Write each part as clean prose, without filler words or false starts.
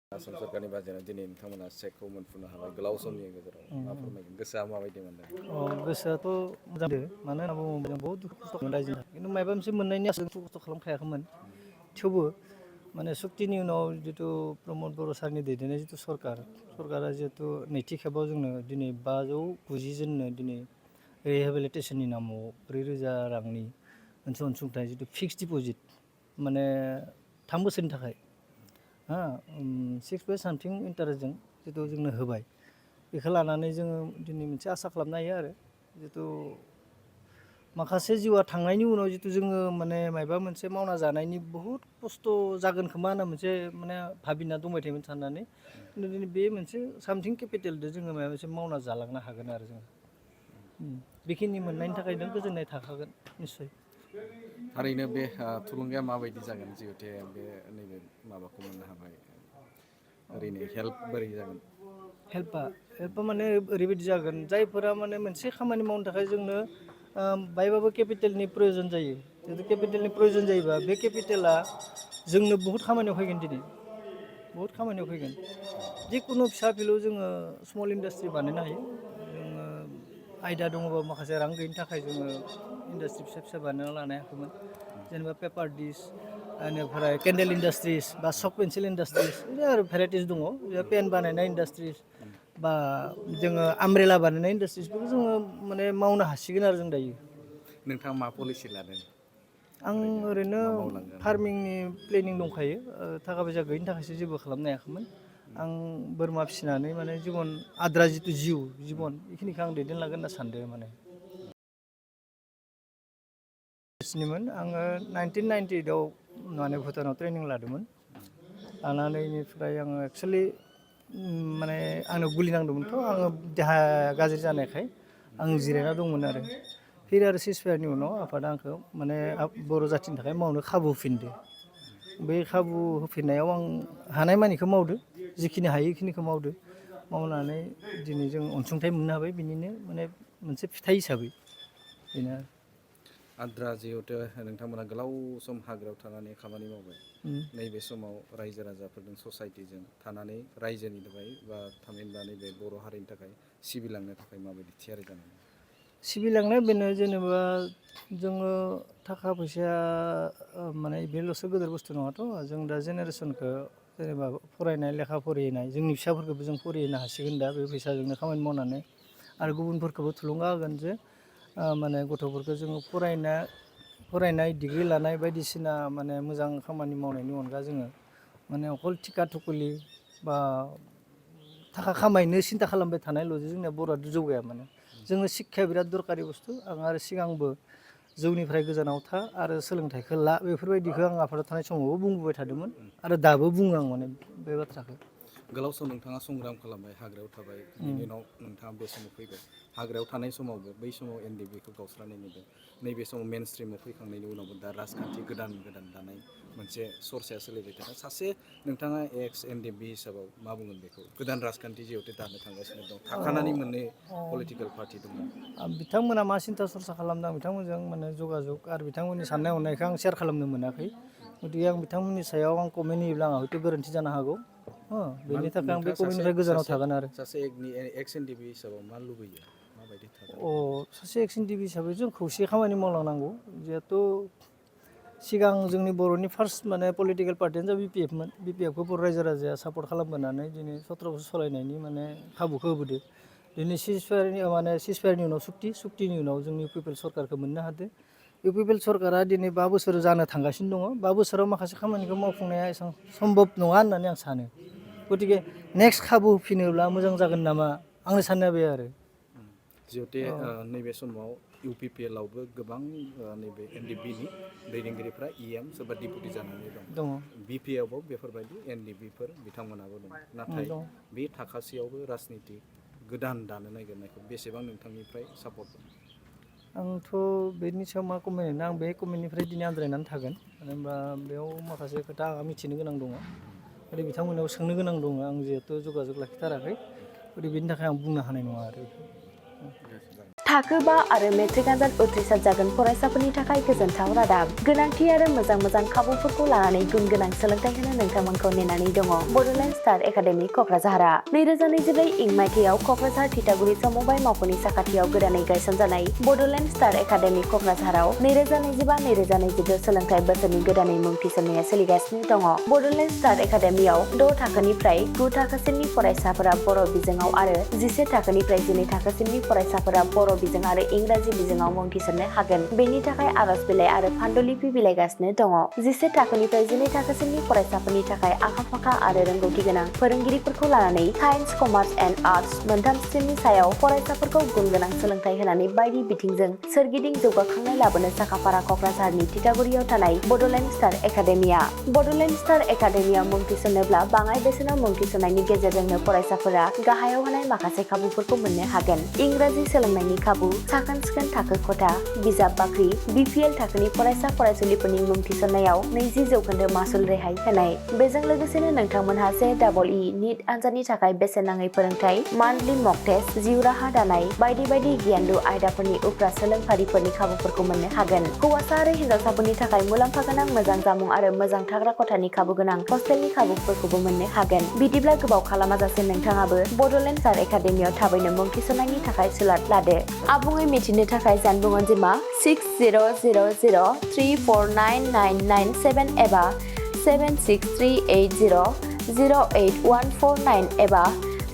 आसाम सरकारनि बाजेटआव दिनै नोंथांमोना चेकखौ मोनफुंनो हाबाय गोलाव समनि गेजेराव मा फोरमायगोन गोसोआ माबायदि मोनदों? गोसोआथ' मोजां मानो होनना बुङोब्ला जों बहुद दुखु खस्थ' खालामदों रायजोनि थाखाय खिन्थु माबा मोनसे मोननायनि आसा दुखु खस्थ' खालामखायाखैमोन थेवबो माने सुक्तिनि उनाव जितु प्रमद बर' सारनि दैदेननाय जितु सरकारा जिहेतु नैथि खेबाव जोंनो दिनै 590 जननो दिनै रिहेबिलिटेसननि नामाव 4,000 रांनि मोनसे अनसुंथाइ जितु फिक्स डिप'जिट माने 3 बोसोरनि थाखाय 6% इन्टारेस्टजों जितु जोंनो होबाय बेखौ लानानै जोङो दिनै मोनसे आसा खालामनो हायो आरो जितु माखासे जिउआ थांनायनि उनाव जितु जोङो माने माबा मोनसे मावना जानायनि बहुद खस्थ' जागोन खोमा होनना मोनसे माने भाबिना दंबाय थायोमोन साननानै खिन्थु दिनै बे मोनसे सामथिं केपिटेलजों जोङो माबा मोनसे मावना जालांनो हागोन आरो जोङो बेखिनि मोननायनि थाखाय नों गोजोननाय थाखागोन निस्सय। थारैनो बे थुलुंगाया माबायदि जागोन जिहेतु बे नैबे माबाखौ मोननो हाबाय ओरैनो हेल्प बोरै जागोन? हेल्पआ माने ओरैबायदि जागोन जायफोरा माने मोनसे खामानि मावनो थाखाय जोंनो बायबाबो केपिटेलनि प्रयजन जायो जिहेतु केपिटेलनि प्रयजन जायोबा बे केपिटेला जोंनो बहुद खामानियाव फैगोन दिनै बहुद खामानियाव फैगोन जिखुनु फिसा फिलौ जोङो स्मल इन्डास्ट्रि बानायनो हायो जोङो आयदा दङबा माखासे रां गैयिनि थाखाय जोङो इन्डास्ट्रि फिसा बानायना लानो हायाखैमोन जेनेबा पेपार डिस बेनिफ्राय केन्डेल इन्डास्ट्रिस बा सक पेन्सिल इन्डास्ट्रिस बिदि आरो भेराइटिस दङ पेन बानायनाय इन्डास्ट्रिस बा जोङो आमब्रेला बानायनाय इन्डास्ट्रिसफोरखौ जोङो माने मावनो हासिगोन आरो जों दायो। नोंथाङा मा पलिसि लादों? आं ओरैनो मा मावलांगोन? फार्मिंनि प्लेनिं दंखायो थाखा फैसा गैयिनि थाखायसो जेबो खालामनो हायाखैमोन आं बोरमा फिसिनानै माने जिबन आद्रा जितु जिबन बेखिनिखौ आं दैदेनलांगोन होनना सानदों माने। निमोन आङो 1998आव माने भुटानाव ट्रेनिं लादोंमोन लानानै बेनिफ्राय आङो एक्सुवेलि माने आंनाव गुलि नांदोंमोनथ' आङो देहा गाज्रि जानायखाय आं जिरायना दंमोन आरो फिर आरो सिजफायारनि उनाव आफादा आंखौ माने बर' जाथिनि थाखाय मावनो खाबु होफिनदो बे खाबु होफिननायाव आं हानायमानिखौ मावदो जिखिनि हायो बेखिनिखौ मावनानै दिनै जों अनसुंथाइ मोननो हाबाय बिनिनो माने मोनसे फिथाइ हिसाबै बेनो आरो। आद्रा जिहेथु नोंथांमोना गोलाव सम हाग्रायाव थानानै खामानि मावबाय नैबे समाव रायजो राजाफोरजों ससाइटिजों थानानै रायजोनि थाखाय बा थामहिनबा नैबे बर' हारिनि थाखाय सिबिलांनो थाखाय माबायदि थियारि जानांगौ? सिबिलांनाया बेनो जेनेबा जोङो थाखा फैसाया माने बेल'सो गोदोर बुस्थु नङाथ' जों दा जेनेरेसनखौ जेनेबा फरायनाय लेखा फरायनाय जोंनि फिसाफोरखौबो जों फरायहोनो हासिगोन दा बे फैसाजोंनो खामानि मावनानै आरो गुबुनफोरखौबो थुलुंगा होगोन जे माने गथ'फोरखौ जोङो फरायनाय डिग्रि लानाय बायदिसिना माने मोजां खामानि मावनायनि अनगा जोङो माने अकल थिखा थुखुलि बा थाखा खामायनो सिन्था खालामबाय थानायल'जों जोंनिया बर'आ जौगाया माने जोङो शिक्षाया बिराद दरखारि बुस्थु आं आरो सिगांबो जौनिफ्राय गोजानाव था आरो सोलोंथाइखौ ला बेफोरबायदिखौ आं आफादाव थानाय समावबो बुंबोबाय थादोंमोन आरो दाबो बुङो आं माने बे बाथ्राखौ। गोलाव सम नोंथाङा संग्राम खालामबाय हाग्रायाव थाबाय बिनि उनाव नोंथाङा बे समाव फैबाय हाग्रायाव थानाय समावबो बै समाव NDBखौ गावस्रानाय नुदों नैबे समाव मेन स्ट्रिमाव फैखांनायनि उनावबो दा राजखान्थि गोदान दानाय मोनसे सरसाया सोलिबाय थादों सासे नोंथाङा एक्स NDB हिसाबाव मा बुंगोन बेखौ गोदान राजखान्थि जिहेथु दानो थांगासिनो दं थाखानानै मोननै पलिटिकेल पार्टि दङ। बिथांमोना मा सिन्था सरसा खालामदों बिथांमोनजों माने जगाजग आरो बिथांमोननि साननाय हनायखौ आं सेयार खालामनो मोनाखै गतिके आं बिथांमोननि सायाव आं कमेन्ट होयोब्ला आंहा हयथ' गोरोन्थि जानो हागौ बेनि थाखाय आं बे कमेन्टनिफ्राय गोजानाव थागोन आरो। सासे एक्स NDB हिसाबाव मा लुबैयो माबायदि थागोन? सासे एक्स NDB हिसाबै जों खौसे खामानि मावलांनांगौ जिहेथु सिगां जोंनि बर'नि फार्स्ट माने पलिटिकेल पार्टियानो जाबाय BPFमोन BPFखौ बर' रायजो राजाया सापर्ट खालामबोनानै दिनै 17 बोसोर सालायनायनि माने खाबुखौ होबोदों दिनै सिजफायारनि उनाव सुक्तिनि उनाव जोंनि पिपल सरकारखौ मोननो हादों बे पिपल सरकारा दिनै 5 बोसोर जानो थांगासिनो दङ 5 बोसोराव माखासे खामानिखौ मावफुंनाया एसेबां सम्भब नङा होननानै आं सानो गतिके नेक्स्ट खाबु होफिनोब्ला मोजां जागोन नामा आंनि साननाया बे आरो। जिहेथु नैबे समाव UPPLआवबो गोबां नैबे NDBनि दैदेनगिरिफ्रा EM सोरबा डिपुटि जानानै दं BPAवबो बेफोरबायदि NDBफोर बिथांमोनाबो दं नाथाय बे थाखासेयावबो राजनिति गोदान दानो नागिरनायखौ बेसेबां नोंथांनिफ्राय सापर्ट दं? आंथ' बेनि सायाव मा कमेन्ट होनो आं बे कमेन्टनिफ्राय दिनै आन्द्रायनानै थागोन मानो होनबा बेयाव माखासे खोथा आंहा मिथिनो गोनां दङ आरो बिथांमोनाव सोंनो गोनां दङ आं जिहेथु जगाजग लाखिथाराखै बेनि थाखाय आं बुंनो हानाय नङा आरो। थाखो 5 आरो मेट्रिक आनजाद उथ्रिसार जागोन फरायसाफोरनि थाखाय गोजोनथाव रादाब। गोनांथि आरो मोजां खाबुफोरखौ लानानै गुन गोनां सोलोंथाइ होनो नोंथांमोनखौ नेनानै दङ बड'लेण्ड स्टार एकाडेमि क'क्राझारआ। 2024 इं मायथाइयाव क'क्राझार थिथागुरि समबाय मावख'नि साखाथियाव गोदानै गायसनजानाय बड'लेण्ड स्टार एकाडेमि क'क्राझाराव 2025-2026 सोलोंथाइ बोसोरनि गोदानै मुं थिसननाया सोलिगासिनो दङ। बड'लेण्ड स्टार एकाडेमियाव 6 थाखोनिफ्राय 9 थाखोसिमनि फरायसाफोरा बर' बिजोङाव आरो 11 थाखोनिफ्राय 12 थाखोसिमनि फरायसाफोरा बर' बिजों आरो इंराजि बिजोङाव मुं थिसननो हागोन। बेनि थाखाय आर'ज बिलाइ आरो फान्डुलिपि बिलाइगासिनो दङ। 11 थाखोनिफ्राय 12 थाखोसिमनि फरायसाफोरनि थाखाय आखा-फाखा आरो रोंगौथि गोनां फोरोंगिरिफोरखौ लानानै साइन्स, कमार्स एन्ड आर्टस मोनथाम स्ट्रिमनि सायाव फरायसाफोरखौ गुन गोनां सोलोंथाइ होनानै बायदि बिथिंजों सोरगिदिं जौगाखांनाय लाबोनो साखाफारा क'क्राझारनि थिथागुरियाव थानाय Bodoland star academia. Bodoland star एकाडेमियाव मुं थिसननोब्ला बाङाइ बेसेनाव मुं थिसननायनि गेजेरजोंनो फरायसाफोरा गाहायाव होनाय माखासे खाबुफोरखौ मोननो हागोन। इंराजि सोलोंनायनि खाबु, साखोन-सिखोन थाखो खथा, बिजाब बाख्रि, BPL थाखोनि फरायसा फरायसुलिफोरनि मुं थिसननायाव 20% मासुल रेहाय होनाय। बेजों लोगोसेनो नोंथांमोनहा JEE नीट आनजादनि थाखाय बेसेन नाङै फोरोंथाय, मान्थलि मक टेस्ट, जिउ राहा दानाय बायदि गियानलु आयदाफोरनि उफ्रा सोलोंफारिफोरनि खाबुफोरखौ मोननो हागोन। हौवासा आरो हिन्जावसाफोरनि थाखाय मुलाम्फा गोनां मोजां जामुं आरो मोजां थाग्रा खथानि खाबु गोनां हस्टेलनि खाबुफोरखौबो मोननो हागोन। बिदिब्ला गोबाव खालामाजासे नोंथाङाबो बड'लेण्ड स्टार एकाडेमियाव थाबैनो मुं थिसननायनि थाखाय सुलाद लादो। आबुङै मिथिनो थाखाय जानबुं अनजिमा 6000349997 एबा 7638008149 एबा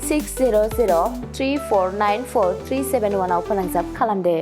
6003494371 आव फोनांजाब खालामदो।